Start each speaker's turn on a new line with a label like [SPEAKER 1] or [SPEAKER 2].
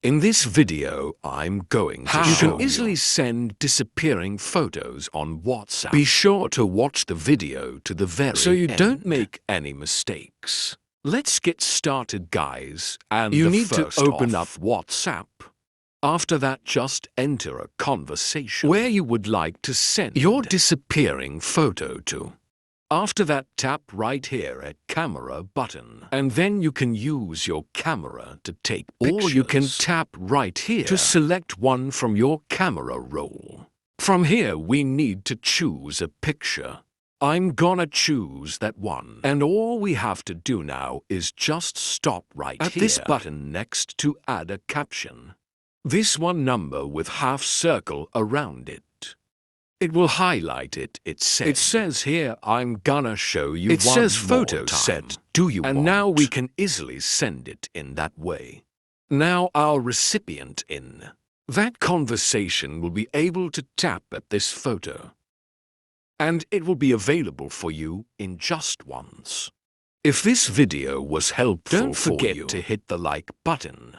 [SPEAKER 1] In this video, I'm going to show you can easily send disappearing photos on WhatsApp. Be sure to watch the video to the very end so you don't make any mistakes. Let's get started, guys. And you need to open up WhatsApp. After that, just enter a conversation where you would like to send your disappearing photo to. After that, tap right here at camera button, and then you can use your camera to take pictures. Or you can tap right here to select one from your camera roll. From here, we need to choose a picture. I'm gonna choose that one, and all we have to do now is just stop right here at this button next to add a caption. This one number with half circle around it. It will highlight it. It says here, I'm gonna show you it one says photo set. Do you want? And now we can easily send it in that way. Now our recipient in that conversation will be able to tap at this photo. And it will be available for you in just once. If this video was helpful, don't forget to hit the like button.